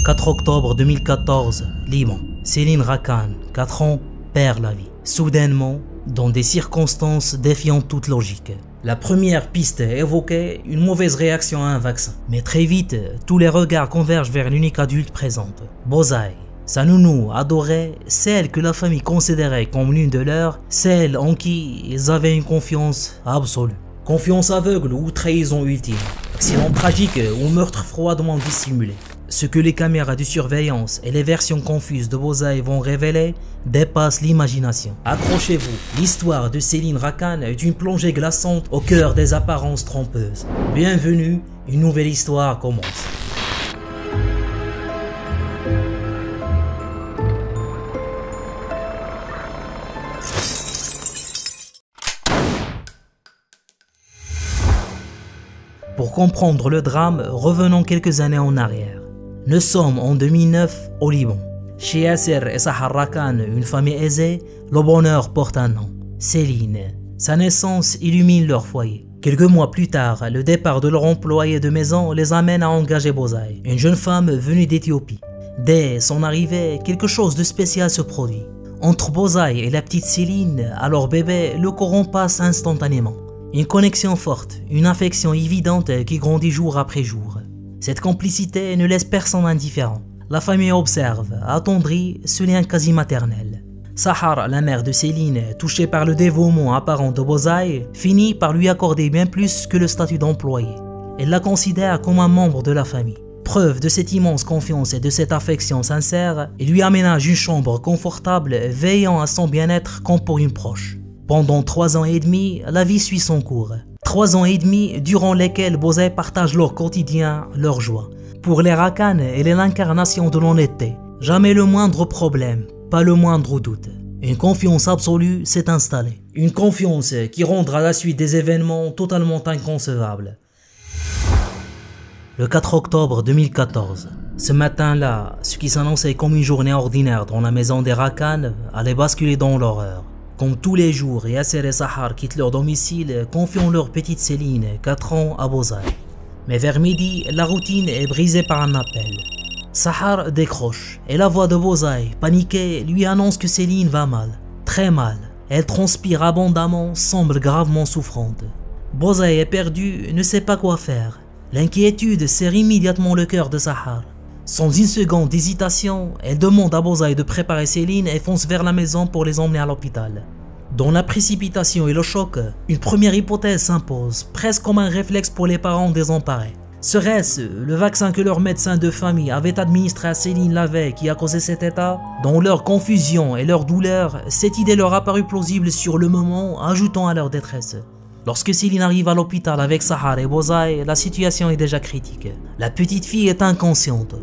4 octobre 2014, Liban. Céline Rakan, 4 ans, perd la vie. Soudainement, dans des circonstances défiant toute logique. La première piste évoquait une mauvaise réaction à un vaccin. Mais très vite, tous les regards convergent vers l'unique adulte présente. Bozai, sa nounou adorée, celle que la famille considérait comme l'une de leurs, celle en qui ils avaient une confiance absolue. Confiance aveugle ou trahison ultime. Accident tragique ou meurtre froidement dissimulé. Ce que les caméras de surveillance et les versions confuses de Bozai vont révéler dépasse l'imagination. Accrochez-vous, l'histoire de Céline Rakan est une plongée glaçante au cœur des apparences trompeuses. Bienvenue, une nouvelle histoire commence. Pour comprendre le drame, revenons quelques années en arrière. Nous sommes en 2009 au Liban. Chez Yasser et Sahar Rakan, une famille aisée, le bonheur porte un nom, Céline. Sa naissance illumine leur foyer. Quelques mois plus tard, le départ de leur employé de maison les amène à engager Bozai, une jeune femme venue d'Éthiopie. Dès son arrivée, quelque chose de spécial se produit. Entre Bozai et la petite Céline, alors bébé, le courant passe instantanément. Une connexion forte, une affection évidente qui grandit jour après jour. Cette complicité ne laisse personne indifférent. La famille observe, attendrie, ce lien quasi maternel. Sahar, la mère de Céline, touchée par le dévouement apparent de Bozai, finit par lui accorder bien plus que le statut d'employé. Elle la considère comme un membre de la famille. Preuve de cette immense confiance et de cette affection sincère, il lui aménage une chambre confortable, veillant à son bien-être comme pour une proche. Pendant 3 ans et demi, la vie suit son cours. 3 ans et demi durant lesquels Bozai partage leur quotidien, leur joie. Pour les Rakan, elle est l'incarnation de l'honnêteté. Jamais le moindre problème, pas le moindre doute. Une confiance absolue s'est installée. Une confiance qui rendra la suite des événements totalement inconcevables. Le 4 octobre 2014. Ce matin-là, ce qui s'annonçait comme une journée ordinaire dans la maison des Rakan allait basculer dans l'horreur. Comme tous les jours, Yasser et Sahar quittent leur domicile, confiant leur petite Céline, 4 ans, à Bozai. Mais vers midi, la routine est brisée par un appel. Sahar décroche, et la voix de Bozai, paniquée, lui annonce que Céline va mal, très mal. Elle transpire abondamment, semble gravement souffrante. Bozai est perdu, ne sait pas quoi faire. L'inquiétude serre immédiatement le cœur de Sahar. Sans une seconde d'hésitation, elle demande à Bozai de préparer Céline et fonce vers la maison pour les emmener à l'hôpital. Dans la précipitation et le choc, une première hypothèse s'impose, presque comme un réflexe pour les parents désemparés. Serait-ce le vaccin que leur médecin de famille avait administré à Céline la veille qui a causé cet état? Dans leur confusion et leur douleur, cette idée leur apparut plausible sur le moment, ajoutant à leur détresse. Lorsque Céline arrive à l'hôpital avec Sahar et Bozai, la situation est déjà critique. La petite fille est inconsciente.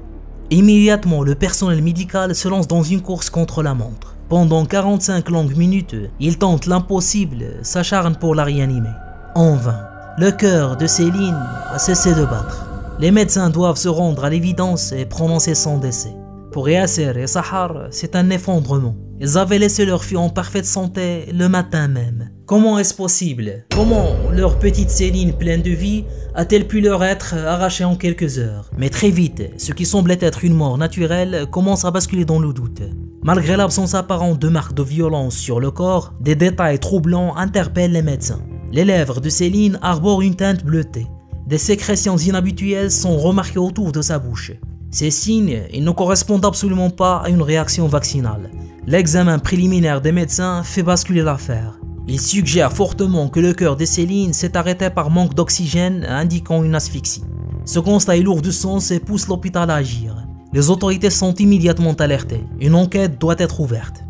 Immédiatement, le personnel médical se lance dans une course contre la montre. Pendant 45 longues minutes, il tente l'impossible, s'acharne pour la réanimer. En vain, le cœur de Céline a cessé de battre. Les médecins doivent se rendre à l'évidence et prononcer son décès. Pour Yasser et Sahar, c'est un effondrement. Ils avaient laissé leur fille en parfaite santé le matin même. Comment est-ce possible? Comment leur petite Céline pleine de vie a-t-elle pu leur être arrachée en quelques heures? Mais très vite, ce qui semblait être une mort naturelle commence à basculer dans le doute. Malgré l'absence apparente de marques de violence sur le corps, des détails troublants interpellent les médecins. Les lèvres de Céline arborent une teinte bleutée. Des sécrétions inhabituelles sont remarquées autour de sa bouche. Ces signes, ils ne correspondent absolument pas à une réaction vaccinale. L'examen préliminaire des médecins fait basculer l'affaire. Il suggère fortement que le cœur de Céline s'est arrêté par manque d'oxygène, indiquant une asphyxie. Ce constat est lourd de sens et pousse l'hôpital à agir. Les autorités sont immédiatement alertées. Une enquête doit être ouverte.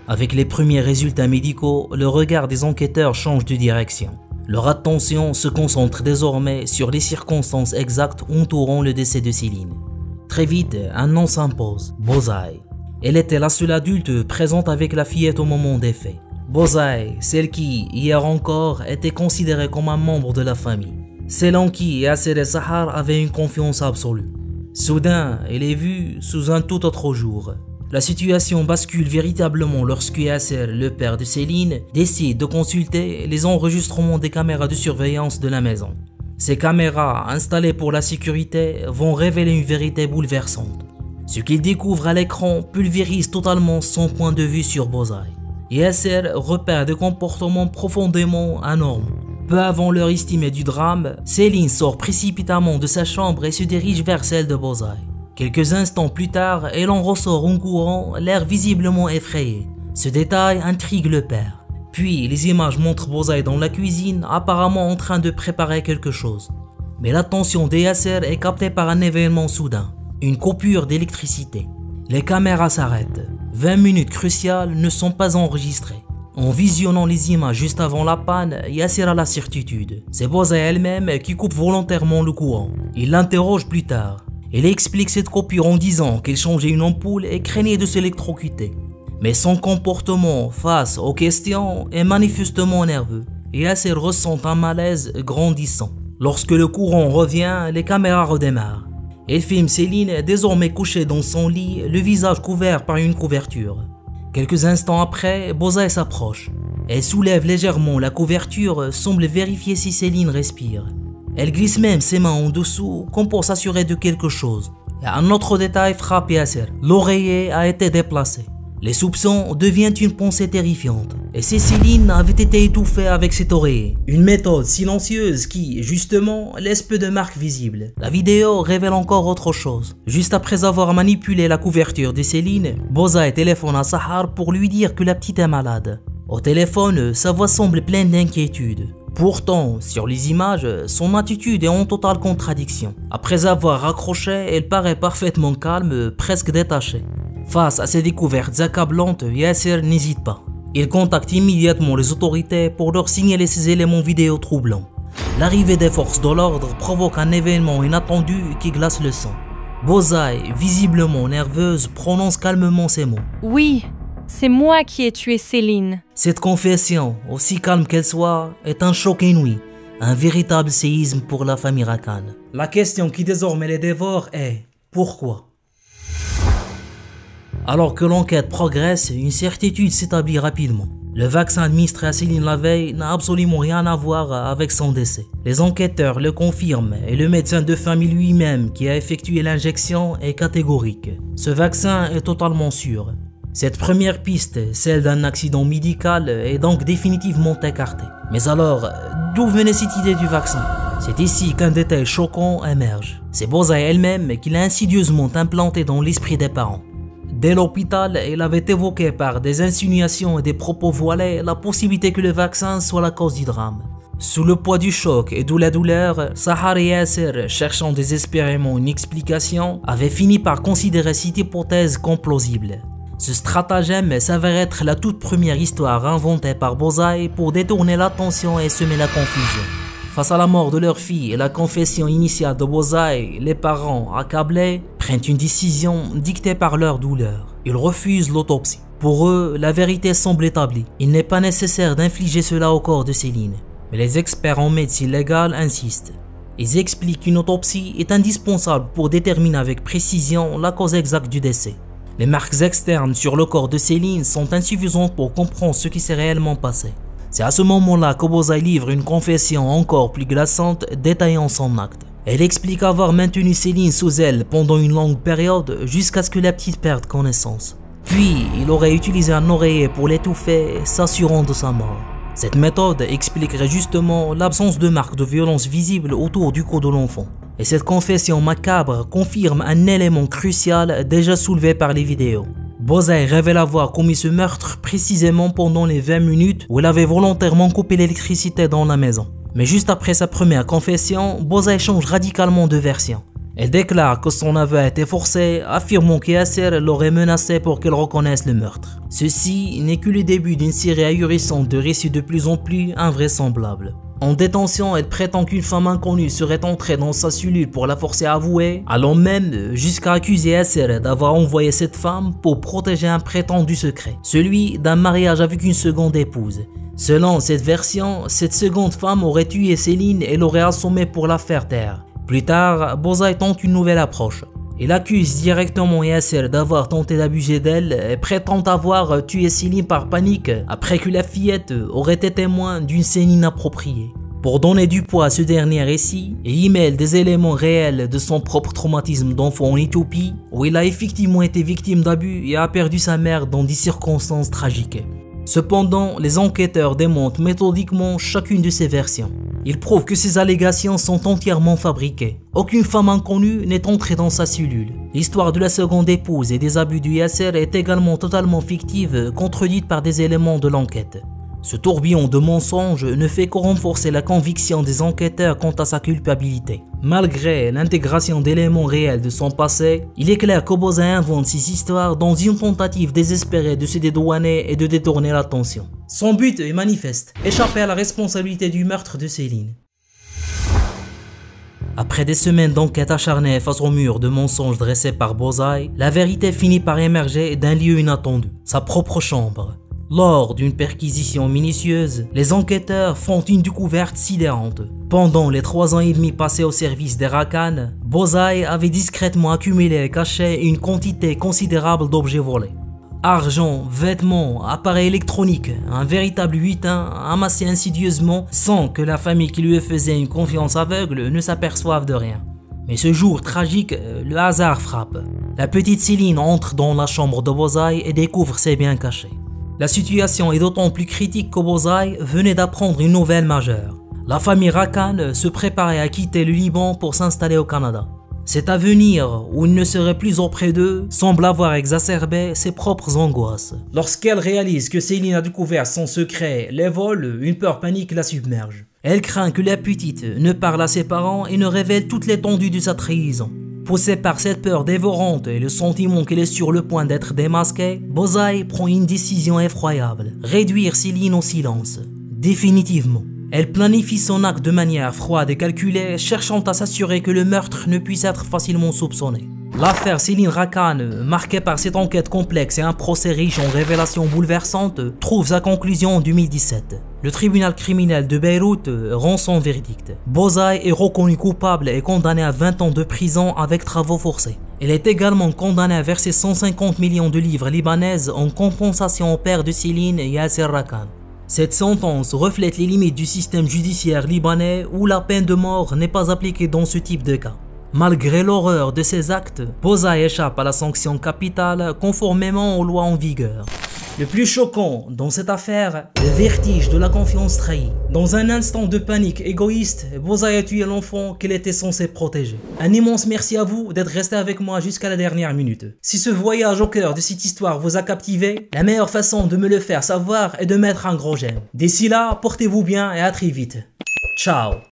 Avec les premiers résultats médicaux, le regard des enquêteurs change de direction. Leur attention se concentre désormais sur les circonstances exactes entourant le décès de Céline. Très vite, un nom s'impose, Bozai. Elle était la seule adulte présente avec la fillette au moment des faits. Bozai, celle qui, hier encore, était considérée comme un membre de la famille. Celle en qui Yasser et Sahar avaient une confiance absolue. Soudain, elle est vue sous un tout autre jour. La situation bascule véritablement lorsque Yasser, le père de Céline, décide de consulter les enregistrements des caméras de surveillance de la maison. Ces caméras, installées pour la sécurité, vont révéler une vérité bouleversante. Ce qu'ils découvrent à l'écran pulvérise totalement son point de vue sur Bozai. Yasser repère des comportements profondément anormaux. Peu avant l'heure estimée du drame, Céline sort précipitamment de sa chambre et se dirige vers celle de Bozai. Quelques instants plus tard, elle en ressort en courant, l'air visiblement effrayé. Ce détail intrigue le père. Puis, les images montrent Bozai dans la cuisine, apparemment en train de préparer quelque chose. Mais l'attention de Yasser est captée par un événement soudain, une coupure d'électricité. Les caméras s'arrêtent. 20 minutes cruciales ne sont pas enregistrées. En visionnant les images juste avant la panne, Yasser a la certitude. C'est Bozai elle-même qui coupe volontairement le courant. Il l'interroge plus tard. Elle explique cette coupure en disant qu'elle changeait une ampoule et craignait de s'électrocuter. Mais son comportement face aux questions est manifestement nerveux. Yasser ressent un malaise grandissant. Lorsque le courant revient, les caméras redémarrent. Elle filme Céline désormais couchée dans son lit, le visage couvert par une couverture. Quelques instants après, Bozai s'approche. Elle soulève légèrement la couverture, semble vérifier si Céline respire. Elle glisse même ses mains en dessous, comme pour s'assurer de quelque chose. Et un autre détail frappe Yasser. L'oreiller a été déplacé. Les soupçons deviennent une pensée terrifiante. Et si Céline avait été étouffée avec cet oreiller? Une méthode silencieuse qui, justement, laisse peu de marques visibles. La vidéo révèle encore autre chose. Juste après avoir manipulé la couverture de Céline, Bozai téléphone à Sahar pour lui dire que la petite est malade. Au téléphone, sa voix semble pleine d'inquiétude. Pourtant, sur les images, son attitude est en totale contradiction. Après avoir raccroché, elle paraît parfaitement calme, presque détachée. Face à ces découvertes accablantes, Yasser n'hésite pas. Il contacte immédiatement les autorités pour leur signaler ces éléments vidéo troublants. L'arrivée des forces de l'ordre provoque un événement inattendu qui glace le sang. Bozai, visiblement nerveuse, prononce calmement ces mots. Oui, c'est moi qui ai tué Céline. Cette confession, aussi calme qu'elle soit, est un choc inouï, un véritable séisme pour la famille Rakan. La question qui désormais les dévore est « Pourquoi ?» Alors que l'enquête progresse, une certitude s'établit rapidement. Le vaccin administré à Céline la veille n'a absolument rien à voir avec son décès. Les enquêteurs le confirment et le médecin de famille lui-même qui a effectué l'injection est catégorique. Ce vaccin est totalement sûr. Cette première piste, celle d'un accident médical, est donc définitivement écartée. Mais alors, d'où venait cette idée du vaccin? C'est ici qu'un détail choquant émerge. C'est Bozai elle-même qui l'a insidieusement implanté dans l'esprit des parents. Dès l'hôpital, elle avait évoqué par des insinuations et des propos voilés la possibilité que le vaccin soit la cause du drame. Sous le poids du choc et de la douleur, Sahar et Yasser, cherchant désespérément une explication, avaient fini par considérer cette hypothèse comme plausible. Ce stratagème s'avère être la toute première histoire inventée par Bozai pour détourner l'attention et semer la confusion. Face à la mort de leur fille et la confession initiale de Bozai, les parents, accablés, prennent une décision dictée par leur douleur. Ils refusent l'autopsie. Pour eux, la vérité semble établie. Il n'est pas nécessaire d'infliger cela au corps de Céline. Mais les experts en médecine légale insistent. Ils expliquent qu'une autopsie est indispensable pour déterminer avec précision la cause exacte du décès. Les marques externes sur le corps de Céline sont insuffisantes pour comprendre ce qui s'est réellement passé. C'est à ce moment-là que Bozai livre une confession encore plus glaçante détaillant son acte. Elle explique avoir maintenu Céline sous elle pendant une longue période jusqu'à ce que la petite perde connaissance. Puis, il aurait utilisé un oreiller pour l'étouffer, s'assurant de sa mort. Cette méthode expliquerait justement l'absence de marques de violence visibles autour du cou de l'enfant. Et cette confession macabre confirme un élément crucial déjà soulevé par les vidéos. Bozai révèle avoir commis ce meurtre précisément pendant les 20 minutes où il avait volontairement coupé l'électricité dans la maison. Mais juste après sa première confession, Bozai change radicalement de version. Elle déclare que son aveu a été forcé, affirmant que Yasser l'aurait menacé pour qu'elle reconnaisse le meurtre. Ceci n'est que le début d'une série ahurissante de récits de plus en plus invraisemblables. En détention, elle prétend qu'une femme inconnue serait entrée dans sa cellule pour la forcer à avouer, allant même jusqu'à accuser Yasser d'avoir envoyé cette femme pour protéger un prétendu secret, celui d'un mariage avec une seconde épouse. Selon cette version, cette seconde femme aurait tué Céline et l'aurait assommée pour la faire taire. Plus tard, Bozai tente une nouvelle approche. Il accuse directement Yasser d'avoir tenté d'abuser d'elle et prétend avoir tué Céline par panique après que la fillette aurait été témoin d'une scène inappropriée. Pour donner du poids à ce dernier récit, il y mêle des éléments réels de son propre traumatisme d'enfant en Éthiopie, où il a effectivement été victime d'abus et a perdu sa mère dans des circonstances tragiques. Cependant, les enquêteurs démontent méthodiquement chacune de ces versions. Ils prouvent que ces allégations sont entièrement fabriquées. Aucune femme inconnue n'est entrée dans sa cellule. L'histoire de la seconde épouse et des abus du Yasser est également totalement fictive, contredite par des éléments de l'enquête. Ce tourbillon de mensonges ne fait que renforcer la conviction des enquêteurs quant à sa culpabilité. Malgré l'intégration d'éléments réels de son passé, il est clair qu'Obozai invente ces histoires dans une tentative désespérée de se dédouaner et de détourner l'attention. Son but est manifeste, échapper à la responsabilité du meurtre de Céline. Après des semaines d'enquête acharnée face au mur de mensonges dressés par Bozai, la vérité finit par émerger d'un lieu inattendu, sa propre chambre. Lors d'une perquisition minutieuse, les enquêteurs font une découverte sidérante. Pendant les 3 ans et demi passés au service d'Erakan, Bozai avait discrètement accumulé et caché une quantité considérable d'objets volés. Argent, vêtements, appareils électroniques, un véritable butin amassé insidieusement sans que la famille qui lui faisait une confiance aveugle ne s'aperçoive de rien. Mais ce jour tragique, le hasard frappe. La petite Céline entre dans la chambre de Bozai et découvre ses biens cachés. La situation est d'autant plus critique que Bozai venait d'apprendre une nouvelle majeure. La famille Rakan se préparait à quitter le Liban pour s'installer au Canada. Cet avenir, où il ne serait plus auprès d'eux, semble avoir exacerbé ses propres angoisses. Lorsqu'elle réalise que Céline a découvert son secret, les vols, une peur panique la submerge. Elle craint que la petite ne parle à ses parents et ne révèle toute l'étendue de sa trahison. Poussée par cette peur dévorante et le sentiment qu'elle est sur le point d'être démasquée, Bozai prend une décision effroyable, réduire Céline au silence. Définitivement. Elle planifie son acte de manière froide et calculée, cherchant à s'assurer que le meurtre ne puisse être facilement soupçonné. L'affaire Céline Rakan, marquée par cette enquête complexe et un procès riche en révélations bouleversantes, trouve sa conclusion en 2017. Le tribunal criminel de Beyrouth rend son verdict. Bozai est reconnu coupable et condamné à 20 ans de prison avec travaux forcés. Elle est également condamnée à verser 150 millions de livres libanaises en compensation au père de Céline, Yasser Rakan. Cette sentence reflète les limites du système judiciaire libanais où la peine de mort n'est pas appliquée dans ce type de cas. Malgré l'horreur de ces actes, Bozai échappe à la sanction capitale conformément aux lois en vigueur. Le plus choquant dans cette affaire, le vertige de la confiance trahie. Dans un instant de panique égoïste, Bozai a tué l'enfant qu'elle était censée protéger. Un immense merci à vous d'être resté avec moi jusqu'à la dernière minute. Si ce voyage au cœur de cette histoire vous a captivé, la meilleure façon de me le faire savoir est de mettre un gros j'aime. D'ici là, portez-vous bien et à très vite. Ciao.